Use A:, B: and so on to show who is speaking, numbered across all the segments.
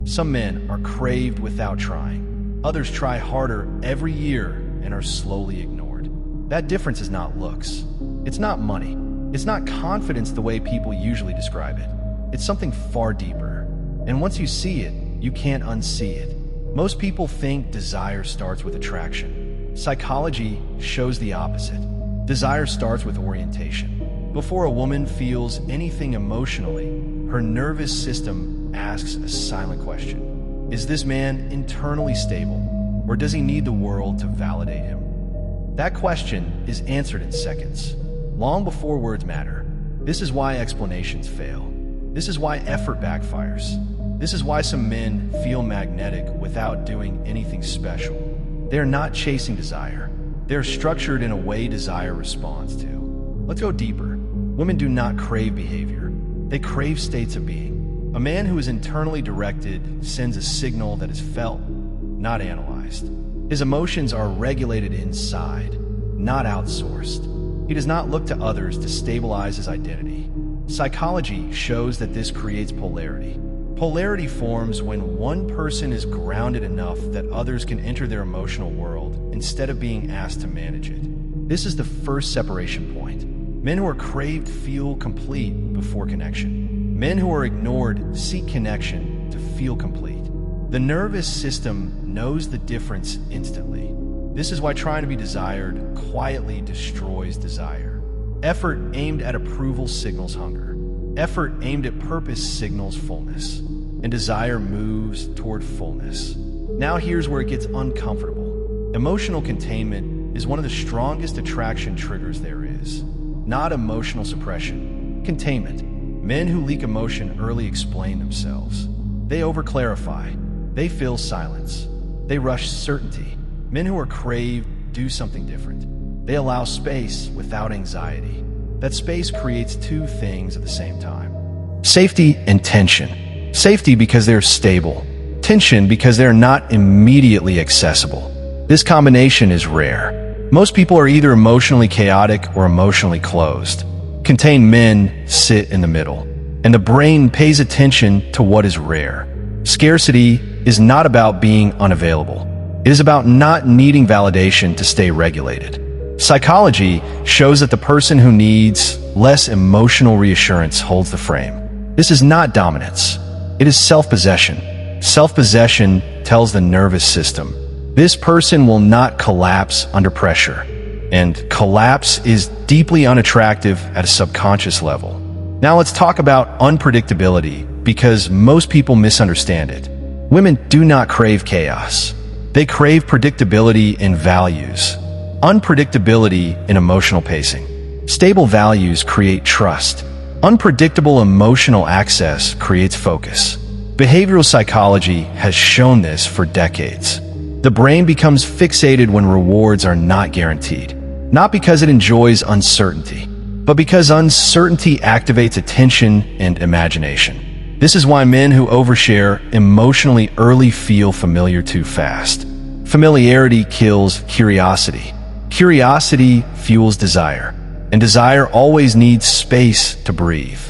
A: Some men are craved without trying. Others try harder every year and are slowly ignored. That difference is not looks. It's not money. It's not confidence the way people usually describe it. It's something far deeper. And once you see it, you can't unsee it. Most people think desire starts with attraction. Psychology shows the opposite. Desire starts with orientation. Before a woman feels anything emotionally, her nervous system asks a silent question. Is this man internally stable, or does he need the world to validate him? That question is answered in seconds, long before words matter. This is why explanations fail. This is why effort backfires. This is why some men feel magnetic without doing anything special. They are not chasing desire. They are structured in a way desire responds to. Let's go deeper. Women do not crave behavior. They crave states of being. A man who is internally directed sends a signal that is felt, not analyzed. His emotions are regulated inside, not outsourced. He does not look to others to stabilize his identity. Psychology shows that this creates polarity. Polarity forms when one person is grounded enough that others can enter their emotional world instead of being asked to manage it. This is the first separation point. Men who are craved feel complete before connection. Men who are ignored seek connection to feel complete. The nervous system knows the difference instantly. This is why trying to be desired quietly destroys desire. Effort aimed at approval signals hunger. Effort aimed at purpose signals fullness. And desire moves toward fullness. Now here's where it gets uncomfortable. Emotional containment is one of the strongest attraction triggers there is. Not emotional suppression. Containment. Men who leak emotion early explain themselves. They overclarify. They fill silence. They rush certainty. Men who are craved do something different. They allow space without anxiety. That space creates two things at the same time. Safety and tension. Safety because they're stable. Tension because they're not immediately accessible. This combination is rare. Most people are either emotionally chaotic or emotionally closed. Contained men sit in the middle, and the brain pays attention to what is rare. Scarcity is not about being unavailable. It is about not needing validation to stay regulated. Psychology shows that the person who needs less emotional reassurance holds the frame. This is not dominance. It is self-possession. Self-possession tells the nervous system, this person will not collapse under pressure. And collapse is deeply unattractive at a subconscious level. Now let's talk about unpredictability, because most people misunderstand it. Women do not crave chaos. They crave predictability in values, unpredictability in emotional pacing. Stable values create trust. Unpredictable emotional access creates focus. Behavioral psychology has shown this for decades. The brain becomes fixated when rewards are not guaranteed, not because it enjoys uncertainty, but because uncertainty activates attention and imagination. This is why men who overshare emotionally early feel familiar too fast. Familiarity kills curiosity. Curiosity fuels desire. And desire always needs space to breathe.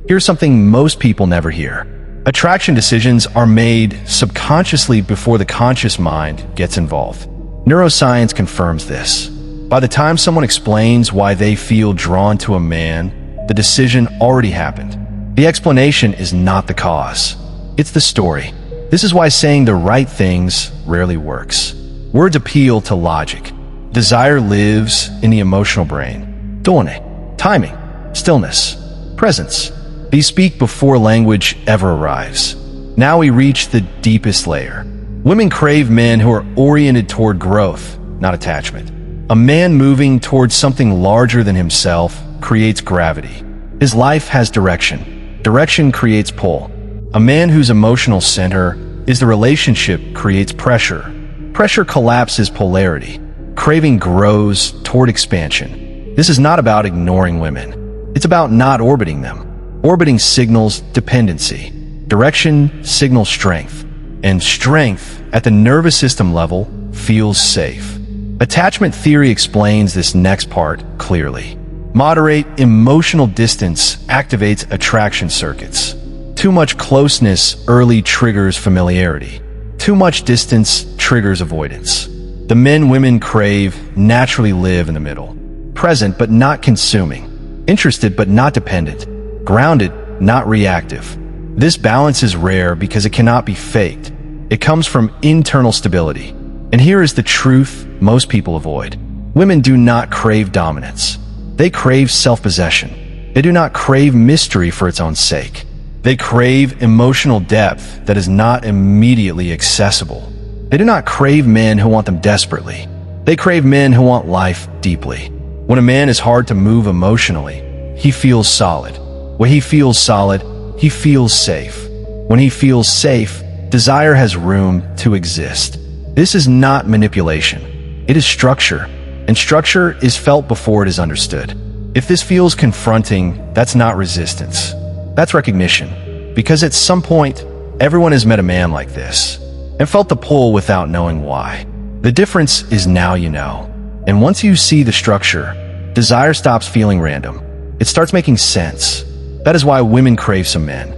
A: Here's something most people never hear. Attraction decisions are made subconsciously before the conscious mind gets involved. Neuroscience confirms this. By the time someone explains why they feel drawn to a man, the decision already happened. The explanation is not the cause. It's the story. This is why saying the right things rarely works. Words appeal to logic. Desire lives in the emotional brain. Done, timing, stillness, presence. These speak before language ever arrives. Now we reach the deepest layer. Women crave men who are oriented toward growth, not attachment. A man moving towards something larger than himself creates gravity. His life has direction. Direction creates pull. A man whose emotional center is the relationship creates pressure. Pressure collapses polarity. Craving grows toward expansion. This is not about ignoring women. It's about not orbiting them. Orbiting signals dependency. Direction signals strength. And strength at the nervous system level feels safe. Attachment theory explains this next part clearly. Moderate emotional distance activates attraction circuits. Too much closeness early triggers familiarity. Too much distance triggers avoidance. The men women crave naturally live in the middle. Present but not consuming. Interested but not dependent. Grounded, not reactive. This balance is rare because it cannot be faked. It comes from internal stability. And here is the truth most people avoid. Women do not crave dominance. They crave self-possession. They do not crave mystery for its own sake. They crave emotional depth that is not immediately accessible. They do not crave men who want them desperately. They crave men who want life deeply. When a man is hard to move emotionally, he feels solid. When he feels solid, he feels safe. When he feels safe, desire has room to exist. This is not manipulation. It is structure, and structure is felt before it is understood. If this feels confronting, that's not resistance. That's recognition. Because at some point, everyone has met a man like this and felt the pull without knowing why. The difference is now you know. And once you see the structure, desire stops feeling random. It starts making sense. That is why women crave some men.